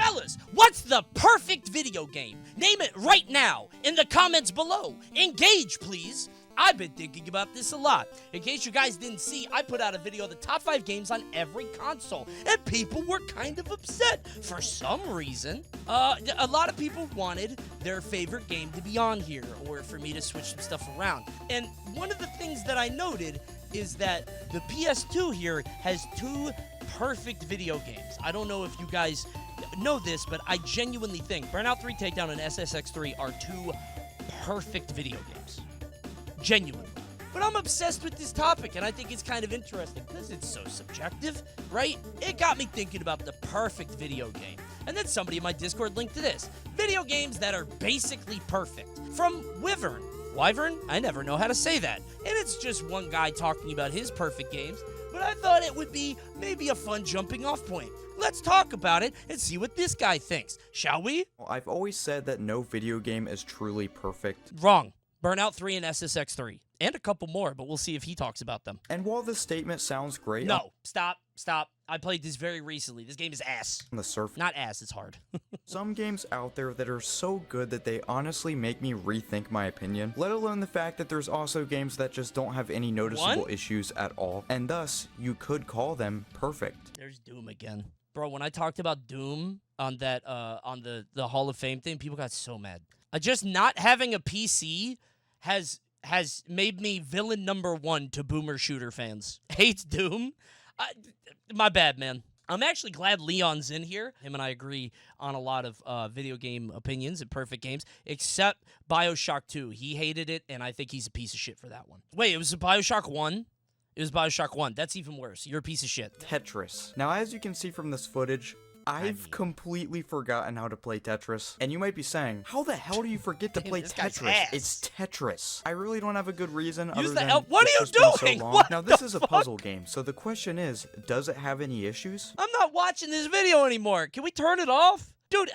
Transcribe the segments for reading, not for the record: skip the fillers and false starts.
Fellas, what's the perfect video game? Name it right now in the comments below. Engage, please. I've been thinking about this a lot. In case you guys didn't see, I put out a video of the top 5 games on every console, and people were kind of upset. For some reason, a lot of people wanted their favorite game to be on here, or for me to switch some stuff around. And one of the things that I noted is that the PS2 here has 2 perfect video games. I don't know if you guys know this, but I genuinely think Burnout 3 Takedown and SSX3 are 2 perfect video games. Genuinely. But I'm obsessed with this topic, and I think it's kind of interesting because it's so subjective, right? It got me thinking about the perfect video game. And then somebody in my Discord linked to this. Video games that are basically perfect. From Wyvrn. Wyvrn? I never know how to say that. And it's just one guy talking about his perfect games, but I thought it would be maybe a fun jumping off point. Let's talk about it and see what this guy thinks, shall we? Well, I've always said that no video game is truly perfect. Wrong. Burnout 3 and SSX 3. And a couple more, but we'll see if he talks about them. And while this statement sounds great... No, stop. I played this very recently. This game is ass. On the surface. Not ass, it's hard. Some games out there that are so good that they honestly make me rethink my opinion, let alone the fact that there's also games that just don't have any noticeable issues at all, and thus, you could call them perfect. There's Doom again. Bro, when I talked about Doom on that, on the Hall of Fame thing, people got so mad. Just not having a PC has made me villain number 1 to boomer shooter fans. Hates Doom? My bad, man. I'm actually glad Leon's in here. Him and I agree on a lot of video game opinions and perfect games, except BioShock 2. He hated it, and I think he's a piece of shit for that one. Wait, it was BioShock 1? It was BioShock 1. That's even worse. You're a piece of shit. Tetris. Now, as you can see from this footage, I've completely forgotten how to play Tetris. And you might be saying, how the hell do you forget to play Tetris? It's Tetris. I really don't have a good reason other than what are you doing? So now, this is a puzzle game, so the question is, does it have any issues? I'm not watching this video anymore. Can we turn it off? Dude,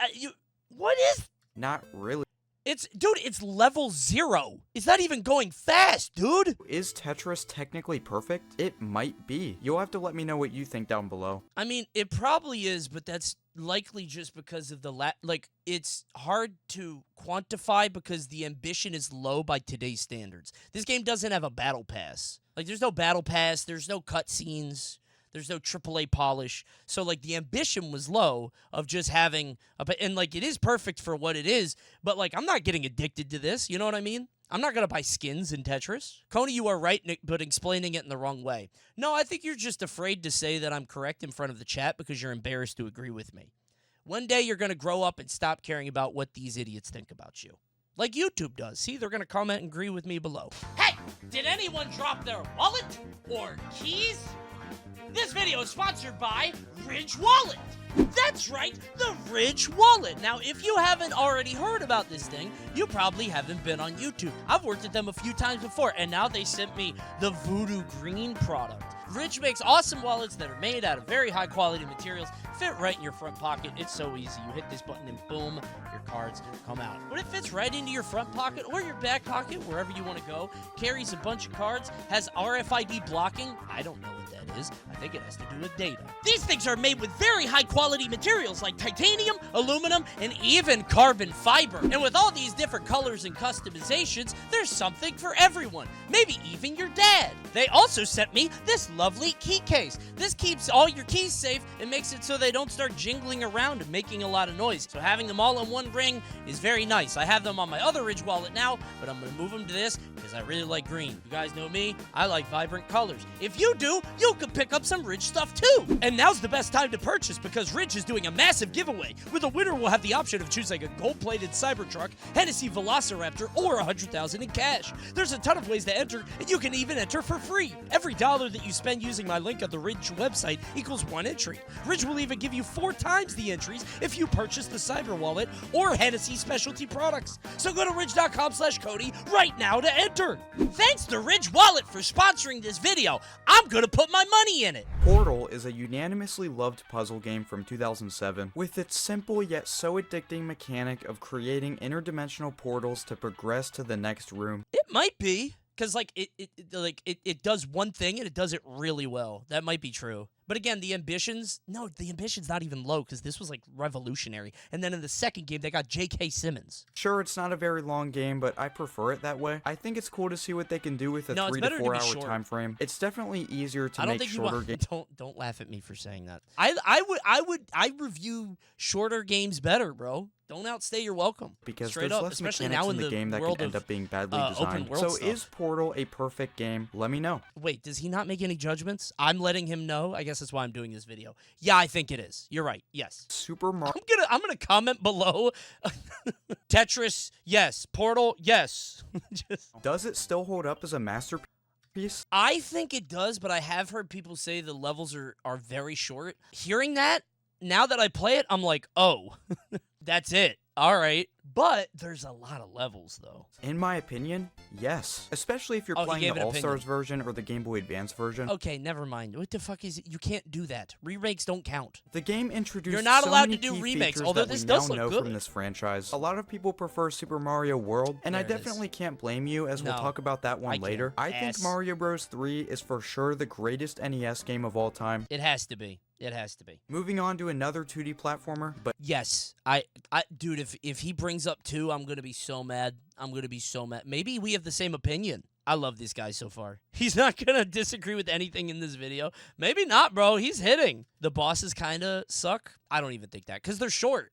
what is... Not really. Dude, it's level 0. It's not even going fast, dude. Is Tetris technically perfect? It might be. You'll have to let me know what you think down below. I mean, it probably is, but that's likely just because of the it's hard to quantify because the ambition is low by today's standards. This game doesn't have a battle pass. There's no battle pass, there's no cutscenes. There's no AAA polish. So, the ambition was low of just having... And, it is perfect for what it is, but, I'm not getting addicted to this. You know what I mean? I'm not going to buy skins in Tetris. Coney, you are right, Nick, but explaining it in the wrong way. No, I think you're just afraid to say that I'm correct in front of the chat because you're embarrassed to agree with me. One day, you're going to grow up and stop caring about what these idiots think about you. Like YouTube does. See, they're going to comment and agree with me below. Hey, did anyone drop their wallet or keys? This video is sponsored by Ridge Wallet. That's right, the Ridge Wallet. Now, if you haven't already heard about this thing, you probably haven't been on YouTube. I've worked with them a few times before, and now they sent me the Voodoo Green product. Ridge makes awesome wallets that are made out of very high quality materials, fit right in your front pocket. It's so easy. You hit this button and boom, your cards come out. But it fits right into your front pocket or your back pocket, wherever you want to go. Carries a bunch of cards, has RFID blocking. I don't know what that is. I think it has to do with data. These things are made with very high quality materials like titanium, aluminum, and even carbon fiber. And with all these different colors and customizations, there's something for everyone. Maybe even your dad. They also sent me this lovely key case. This keeps all your keys safe and makes it so they don't start jingling around and making a lot of noise. So having them all in one ring is very nice. I have them on my other Ridge wallet now, but I'm going to move them to this because I really like green. You guys know me, I like vibrant colors. If you do, you can pick up some Ridge stuff too. And now's the best time to purchase because Ridge is doing a massive giveaway where the winner will have the option of choosing a gold-plated Cybertruck, Hennessy Velociraptor, or $100,000 in cash. There's a ton of ways to enter, and you can even enter for free. Every dollar that you spend using my link on the Ridge website equals 1 entry. Ridge will even give you 4 times the entries if you purchase the Cyber Wallet or Hennessy specialty products. So go to ridge.com/Cody right now to enter. Thanks to Ridge Wallet for sponsoring this video. I'm gonna put my money in it. Portal is a unanimously loved puzzle game from 2007, with its simple yet so addicting mechanic of creating interdimensional portals to progress to the next room. It might be. Because, like, it does one thing, and it does it really well. That might be true. But again, the ambition's not even low, because this was, like, revolutionary. And then in the second game, they got J.K. Simmons. Sure, it's not a very long game, but I prefer it that way. I think it's cool to see what they can do with a 3 to 4 hour time frame. It's definitely easier to make shorter games. Don't laugh at me for saying that. I review shorter games better, bro. Don't outstay your welcome. Because Straight there's up, less especially mechanics now in the game that can end up being badly designed. world So stuff. is Portal a perfect game? Let me know. Wait, does he not make any judgments? I'm letting him know. I guess that's why I'm doing this video. Yeah, I think it is. You're right. Yes. Super Mario. I'm gonna comment below. Tetris, yes. Portal, yes. Does it still hold up as a masterpiece? I think it does, but I have heard people say the levels are very short. Hearing that, now that I play it, I'm like, oh, that's it. All right. But there's a lot of levels, though. In my opinion, yes. Especially if you're playing the All-Stars version or the Game Boy Advance version. Okay, never mind. What the fuck is it? You can't do that. Remakes don't count. The game introduced You're not so allowed many to do key remakes, features although that this we does now look know good. from this franchise. A lot of people prefer Super Mario World, and I definitely can't blame you, as we'll talk about that one later. I think Mario Bros. 3 is for sure the greatest NES game of all time. It has to be. It has to be. Moving on to another 2D platformer, but yes, dude, if he brings up 2, I'm gonna be so mad. I'm gonna be so mad. Maybe we have the same opinion. I love this guy so far. He's not gonna disagree with anything in this video. Maybe not, bro. He's hitting. The bosses kind of suck. I don't even think that, because they're short.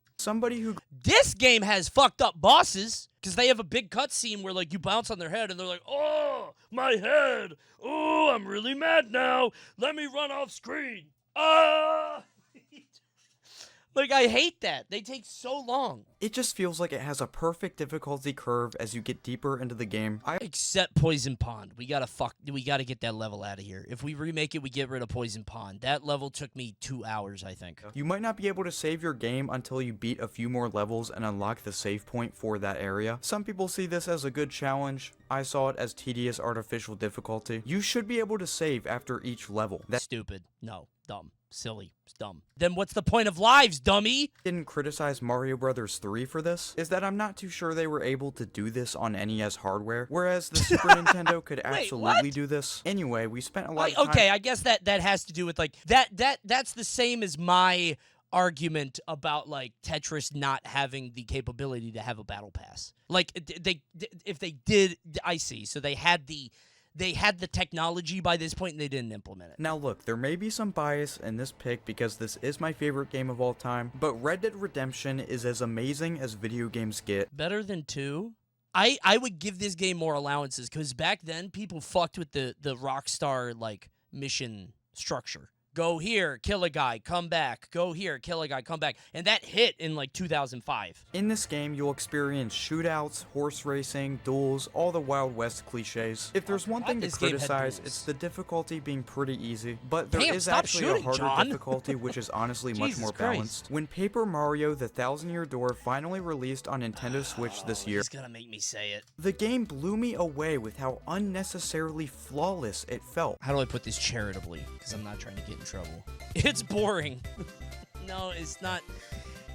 This game has fucked up bosses, because they have a big cutscene where, like, you bounce on their head, and they're like, oh, my head. Oh, I'm really mad now. Let me run off screen. Like, I hate that. They take so long. It just feels like it has a perfect difficulty curve as you get deeper into the game. Except Poison Pond. We gotta get that level out of here. If we remake it, we get rid of Poison Pond. That level took me 2 hours, I think. You might not be able to save your game until you beat a few more levels and unlock the save point for that area. Some people see this as a good challenge. I saw it as tedious artificial difficulty. You should be able to save after each level. That's stupid. No. Dumb. Silly. It's dumb. Then what's the point of lives, dummy? Didn't criticize Mario Brothers 3 for this, is that I'm not too sure they were able to do this on NES hardware, whereas the Super Nintendo could absolutely do this. Anyway, we spent a lot of time— Okay, I guess that has to do with, like, that's the same as my argument about, like, Tetris not having the capability to have a battle pass. Like, if they did, I see. So they had the technology by this point, and they didn't implement it. Now look, there may be some bias in this pick because this is my favorite game of all time, but Red Dead Redemption is as amazing as video games get. Better than 2? I would give this game more allowances, because back then, people fucked with the Rockstar, like, mission structure. Go here, kill a guy, come back. Go here, kill a guy, come back. And that hit in, like, 2005. In this game, you'll experience shootouts, horse racing, duels, all the Wild West cliches. If there's one thing to criticize, it's the difficulty being pretty easy. But there is actually a harder difficulty, which is honestly much more balanced. When Paper Mario: The Thousand-Year Door finally released on Nintendo Switch this year, he's gonna make me say it. The game blew me away with how unnecessarily flawless it felt. How do I put this charitably? Because I'm not trying to get in trouble. It's boring. No, it's not.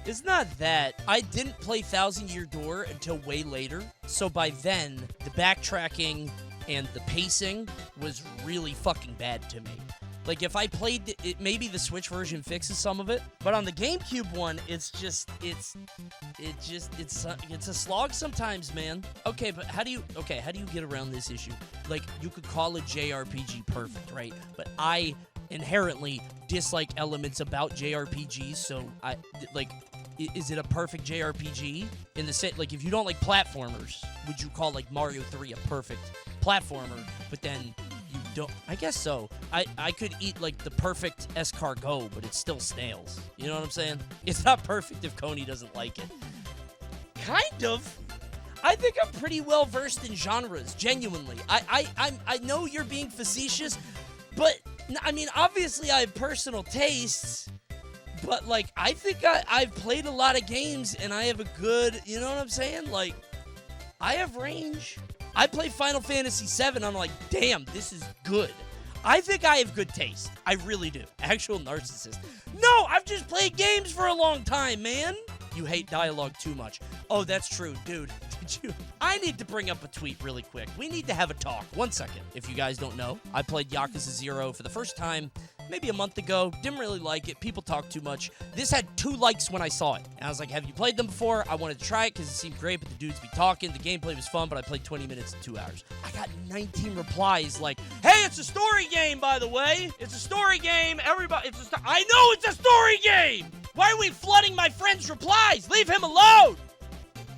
It's not that. I didn't play Thousand Year Door until way later, so by then, the backtracking and the pacing was really fucking bad to me. Like, if I played it, maybe the Switch version fixes some of it, but on the GameCube one, it's a slog sometimes, man. Okay, but how do you get around this issue? Like, you could call a JRPG perfect, right? But I inherently dislike elements about JRPGs, so is it a perfect JRPG? In the sense, like, if you don't like platformers, would you call, like, Mario 3 a perfect platformer? But then you don't. I guess so. I could eat, like, the perfect escargot, but it's still snails. You know what I'm saying? It's not perfect if Coney doesn't like it. Kind of. I think I'm pretty well versed in genres, genuinely. I know you're being facetious, but I mean, obviously I have personal tastes, but, like, I think I've played a lot of games, and I have a good, you know what I'm saying? Like, I have range. I play Final Fantasy VII, I'm like, damn, this is good. I think I have good taste. I really do. Actual narcissist. No, I've just played games for a long time, man. You hate dialogue too much. Oh, that's true, dude. Did you? I need to bring up a tweet really quick. We need to have a talk. 1 second. If you guys don't know, I played Yakuza 0 for the first time maybe a month ago. Didn't really like it. People talk too much. This had 2 likes when I saw it. And I was like, have you played them before? I wanted to try it because it seemed great, but the dudes be talking. The gameplay was fun, but I played 20 minutes in 2 hours. I got 19 replies like, hey, it's a story game, by the way. It's a story game. Everybody, I know it's a story game. Why are we flooding my friend's replies? Leave him alone.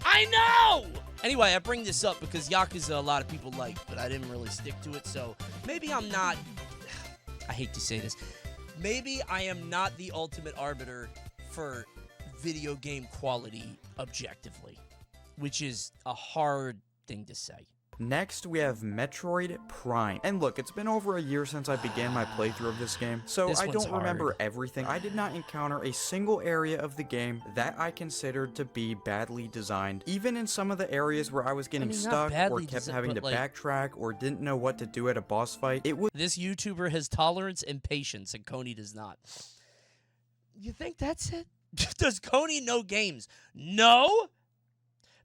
I know. Anyway, I bring this up because Yakuza a lot of people like, but I didn't really stick to it, so maybe I'm not... I hate to say this. Maybe I am not the ultimate arbiter for video game quality objectively, which is a hard thing to say. Next, we have Metroid Prime. And look, it's been over a year since I began my playthrough of this game, so I don't remember everything. I did not encounter a single area of the game that I considered to be badly designed. Even in some of the areas where I was getting stuck or kept having to backtrack or didn't know what to do at a boss fight, it was... This YouTuber has tolerance and patience, and Coney does not. You think that's it? Does Coney know games? No?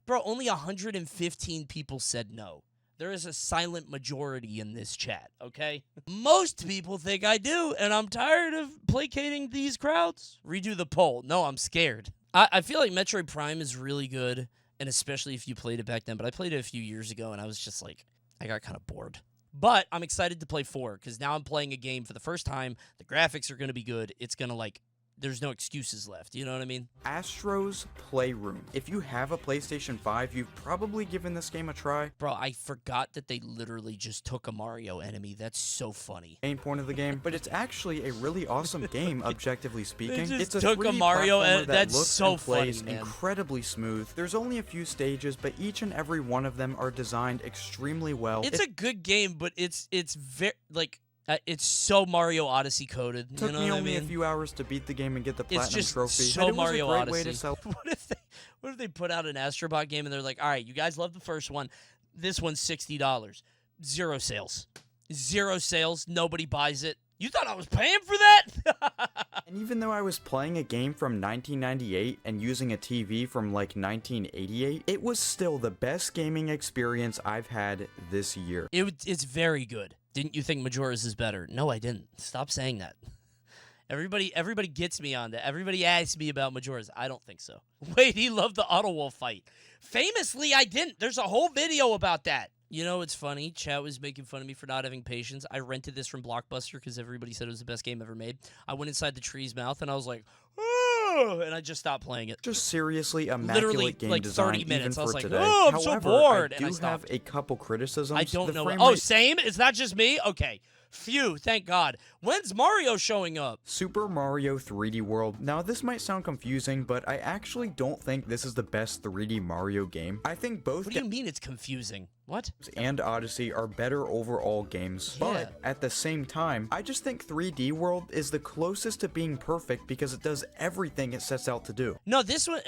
Bro, only 115 people said no. There is a silent majority in this chat, okay? Most people think I do, and I'm tired of placating these crowds. Redo the poll. No, I'm scared. I feel like Metroid Prime is really good, and especially if you played it back then, but I played it a few years ago, and I was just like, I got kind of bored. But I'm excited to play 4, because now I'm playing a game for the first time. The graphics are going to be good. It's going to, like... There's no excuses left, you know what I mean? Astro's Playroom. If you have a PlayStation 5, you've probably given this game a try. Bro, I forgot that they literally just took a Mario enemy. That's so funny. Main point of the game, but it's actually a really awesome game, objectively speaking. It's a took a Mario platformer that's looks so and plays funny, man. incredibly smooth. There's only a few stages, but each and every one of them are designed extremely well. It's a good game, but it's very, like... it's so Mario Odyssey coded. It took me only a few hours to beat the game and get the platinum trophy. So Mario Odyssey. Way to sell. What if they put out an Astrobot game and they're like, all right, you guys love the first one. This one's $60. 0 sales. 0 sales. Nobody buys it. You thought I was paying for that? And even though I was playing a game from 1998 and using a TV from like 1988, it was still the best gaming experience I've had this year. It's very good. Didn't you think Majora's is better? No, I didn't. Stop saying that. Everybody gets me on that. Everybody asks me about Majora's. I don't think so. Wait, he loved the Auto-Wall fight. Famously, I didn't. There's a whole video about that. You know, it's funny. Chat was making fun of me for not having patience. I rented this from Blockbuster because everybody said it was the best game ever made. I went inside the tree's mouth, and I was like, oh, and I just stopped playing it. Just seriously immaculate game like design 30 minutes. even I was for like, today. oh, I'm However, so bored. I and I do stopped. have a couple criticisms. I don't know. Oh, same? It's not just me? Okay. Phew, thank God. When's Mario showing up? Super Mario 3D World. Now, this might sound confusing, but I actually don't think this is the best 3D Mario game. I think both... What do you mean it's confusing? What? And Odyssey are better overall games, but at the same time, I just think 3D World is the closest to being perfect because it does everything it sets out to do. No, this one,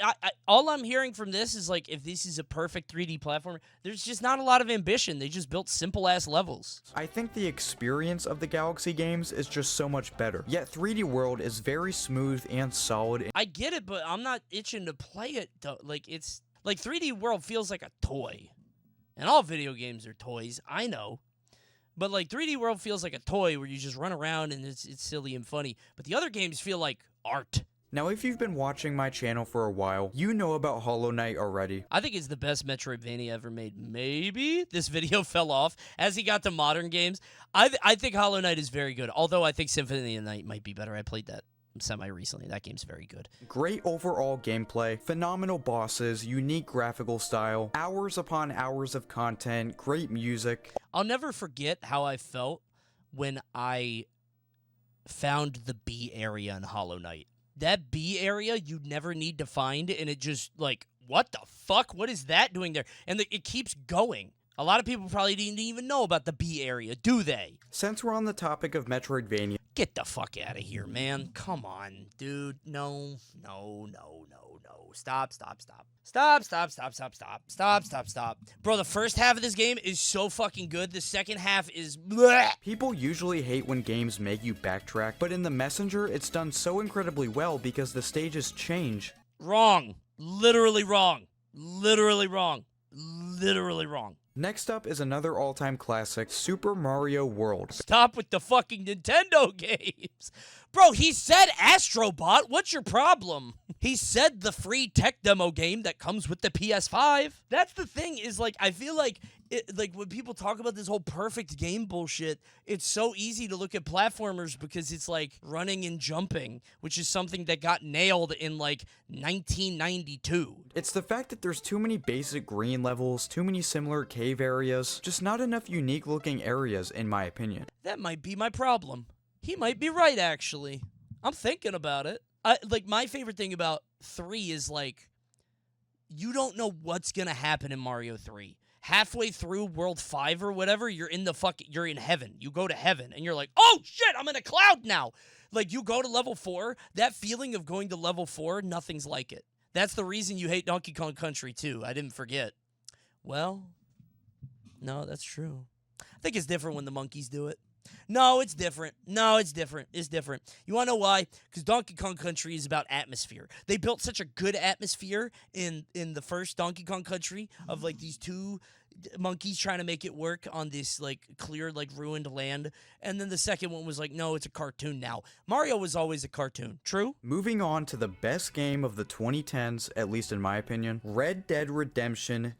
all I'm hearing from this is like, if this is a perfect 3D platformer, there's just not a lot of ambition. They just built simple-ass levels. I think the experience of the Galaxy games is just so much better. Yet 3D World is very smooth and solid. I get it, but I'm not itching to play it, though. Like, it's, like, 3D World feels like a toy. And all video games are toys, I know. But, like, 3D World feels like a toy where you just run around and it's silly and funny. But the other games feel like art. Now, if you've been watching my channel for a while, you know about Hollow Knight already. I think it's the best Metroidvania ever made. Maybe this video fell off as he got to modern games. I think Hollow Knight is very good, although I think Symphony of the Night might be better. I played that semi-recently. That game's very good. Great overall gameplay, phenomenal bosses, unique graphical style, hours upon hours of content, great music. I'll never forget how I felt when I found the B area in Hollow Knight. That B area you never need to find, and it just, like, what the fuck? What is that doing there? And it keeps going. A lot of people probably didn't even know about the B area, do they? Since we're on the topic of Metroidvania... Get the fuck out of here, man. Come on, dude. No. Stop. Stop. Bro, the first half of this game is so fucking good. The second half is bleh. People usually hate when games make you backtrack, but in The Messenger, it's done so incredibly well because the stages change. Wrong. Literally wrong. Literally wrong. Literally wrong. Next up is another all-time classic, Super Mario World. Stop with the fucking Nintendo games. Bro, he said Astrobot. What's your problem? He said the free tech demo game that comes with the PS5. That's the thing is, like, I feel like, when people talk about this whole perfect game bullshit, it's so easy to look at platformers because it's, like, running and jumping, which is something that got nailed in, like, 1992. It's the fact that there's too many basic green levels, too many similar cave areas, just not enough unique-looking areas, in my opinion. That might be my problem. He might be right, actually. I'm thinking about it. My favorite thing about 3 is, like, you don't know what's gonna happen in Mario 3. Halfway through World 5 or whatever, you're in heaven. You go to heaven, and you're like, oh, shit, I'm in a cloud now. Like, you go to level 4, that feeling of going to level 4, nothing's like it. That's the reason you hate Donkey Kong Country, too. I didn't forget. Well, no, that's true. I think it's different when the monkeys do it. No, it's different. No, it's different. It's different. You want to know why? Because Donkey Kong Country is about atmosphere. They built such a good atmosphere in the first Donkey Kong Country of, like, these two monkeys trying to make it work on this, like, clear, like, ruined land. And then the second one was like, no, it's a cartoon now. Mario was always a cartoon. True? Moving on to the best game of the 2010s, at least in my opinion, Red Dead Redemption.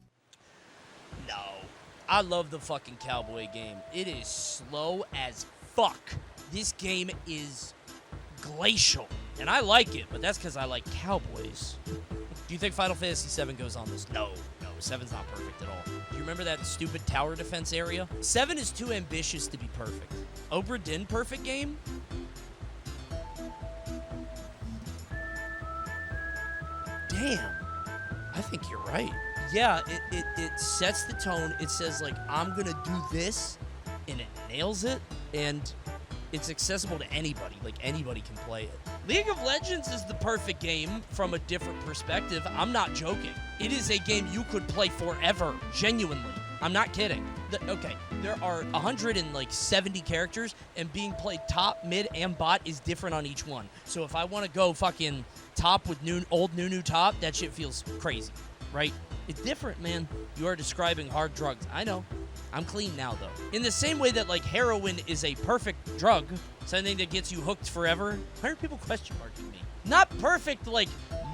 No. I love the fucking cowboy game. It is slow as fuck. This game is glacial. And I like it, but that's because I like cowboys. Do you think Final Fantasy VII goes on this? No. 7's not perfect at all. Do you remember that stupid tower defense area? 7 is too ambitious to be perfect. Obra Dinn perfect game? Damn. I think you're right. Yeah, it sets the tone. It says, like, I'm gonna do this, and it nails it, and it's accessible to anybody. Like, anybody can play it. League of Legends is the perfect game from a different perspective. I'm not joking. It is a game you could play forever, genuinely. I'm not kidding. Okay, there are 170 characters, and being played top, mid, and bot is different on each one. So if I want to go fucking top with old new top, that shit feels crazy, right? It's different, man. You are describing hard drugs. I know. I'm clean now, though. In the same way that, like, heroin is a perfect drug, something that gets you hooked forever, why are people question marking me? Not perfect, like,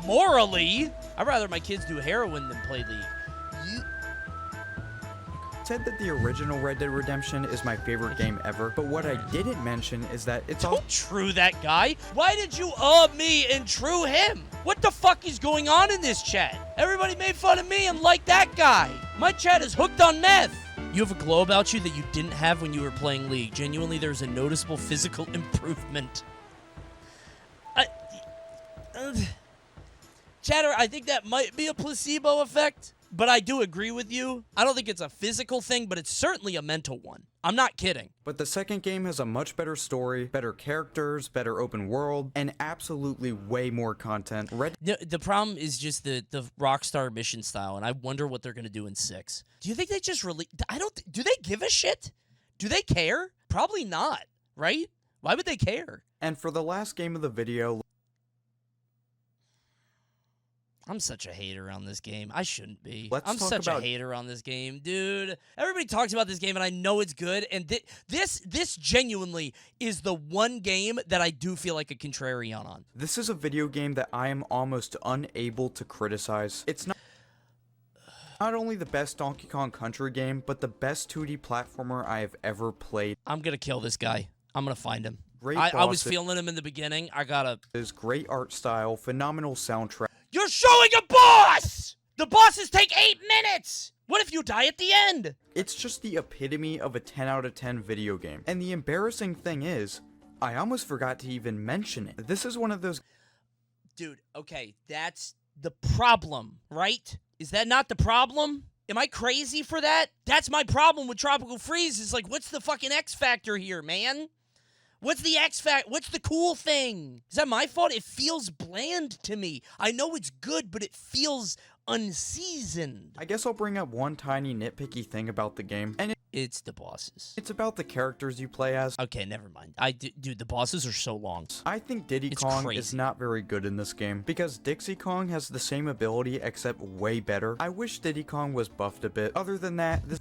morally. I'd rather my kids do heroin than play League. Said that the original Red Dead Redemption is my favorite game ever, but what I didn't mention is that it's all— Don't true that guy. Why did you me and true him? What the fuck is going on in this chat? Everybody made fun of me and liked that guy. My chat is hooked on meth. You have a glow about you that you didn't have when you were playing League. Genuinely, there's a noticeable physical improvement. Chatter, I think that might be a placebo effect. But I do agree with you. I don't think it's a physical thing, but it's certainly a mental one. I'm not kidding. But the second game has a much better story, better characters, better open world, and absolutely way more content. The problem is just the Rockstar mission style, and I wonder what they're going to do in 6. Do you think they just do they give a shit? Do they care? Probably not, right? Why would they care? And for the last game of the video— I'm such a hater on this game. I shouldn't be. I'm such a hater on this game, dude. Everybody talks about this game, and I know it's good. And this genuinely is the one game that I do feel like a contrarian on. This is a video game that I am almost unable to criticize. It's not only the best Donkey Kong Country game, but the best 2D platformer I have ever played. I'm gonna kill this guy. I'm gonna find him. I was feeling him in the beginning. There's great art style, phenomenal soundtrack. You're showing a boss! The bosses take 8 minutes! What if you die at the end? It's just the epitome of a 10 out of 10 video game. And the embarrassing thing is, I almost forgot to even mention it. This is one of those— Dude, okay, that's the problem, right? Is that not the problem? Am I crazy for that? That's my problem with Tropical Freeze. Is like, what's the fucking X factor here, man? What's the X factor? What's the cool thing? Is that my fault? It feels bland to me. I know it's good, but it feels unseasoned. I guess I'll bring up one tiny nitpicky thing about the game, and It's the bosses. It's about the characters you play as. Okay, never mind. Dude, the bosses are so long. I think Diddy Kong is not very good in this game because Dixie Kong has the same ability except way better. I wish Diddy Kong was buffed a bit. Other than that, this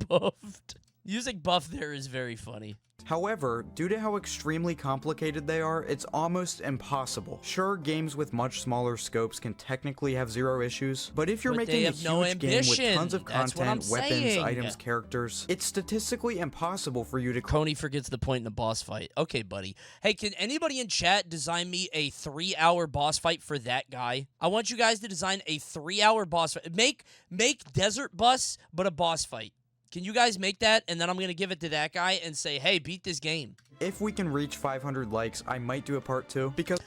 buffed. Using buff there is very funny. However, due to how extremely complicated they are, it's almost impossible. Sure, games with much smaller scopes can technically have zero issues, but if you're making a huge game with tons of content, weapons, items, characters, it's statistically impossible for you to... Coney forgets the point in the boss fight. Okay, buddy. Hey, can anybody in chat design me a 3-hour boss fight for that guy? I want you guys to design a 3-hour boss fight. Make Desert Bus, but a boss fight. Can you guys make that? And then I'm going to give it to that guy and say, hey, beat this game. If we can reach 500 likes, I might do a part 2 because...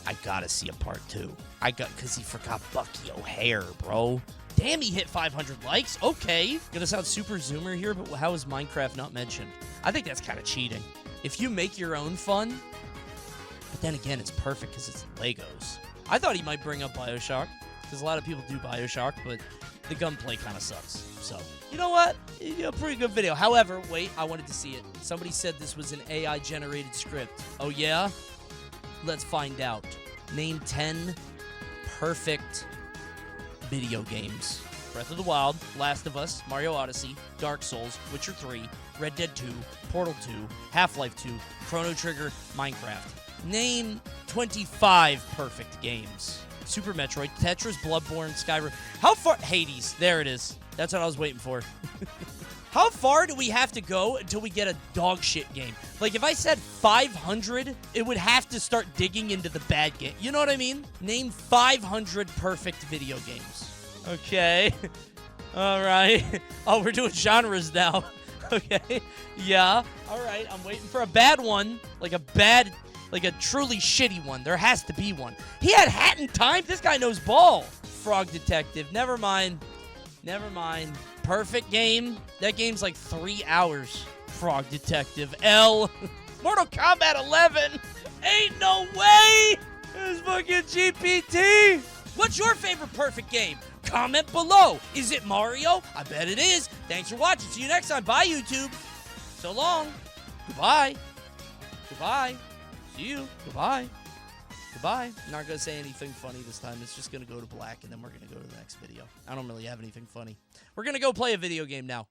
I gotta see a part 2. Because he forgot Bucky O'Hare, bro. Damn, he hit 500 likes. Okay. Gonna sound super zoomer here, but how is Minecraft not mentioned? I think that's kind of cheating. If you make your own fun, but then again, it's perfect because it's Legos. I thought he might bring up BioShock, because a lot of people do BioShock, but the gunplay kind of sucks. So, you know what? Pretty good video. However, wait, I wanted to see it. Somebody said this was an AI-generated script. Oh, yeah? Let's find out. Name 10 perfect video games. Breath of the Wild, Last of Us, Mario Odyssey, Dark Souls, Witcher 3, Red Dead 2, Portal 2, Half-Life 2, Chrono Trigger, Minecraft. Name 25 perfect games. Super Metroid, Tetris, Bloodborne, Skyrim. How far? Hades. There it is. That's what I was waiting for. How far do we have to go until we get a dog shit game? Like, if I said 500, it would have to start digging into the bad game. You know what I mean? Name 500 perfect video games. Okay. All right. Oh, we're doing genres now. Okay. Yeah. All right. I'm waiting for a bad one. Like a truly shitty one. There has to be one. He had Hat in Time? This guy knows ball. Frog Detective. Never mind. Never mind. Perfect game. That game's like 3 hours. Frog Detective. L. Mortal Kombat 11. Ain't no way. It's fucking GPT. What's your favorite perfect game? Comment below. Is it Mario? I bet it is. Thanks for watching. See you next time. Bye, YouTube. So long. Goodbye. Goodbye. See you. Goodbye. Goodbye. I'm not going to say anything funny this time. It's just going to go to black, and then we're going to go to the next video. I don't really have anything funny. We're going to go play a video game now.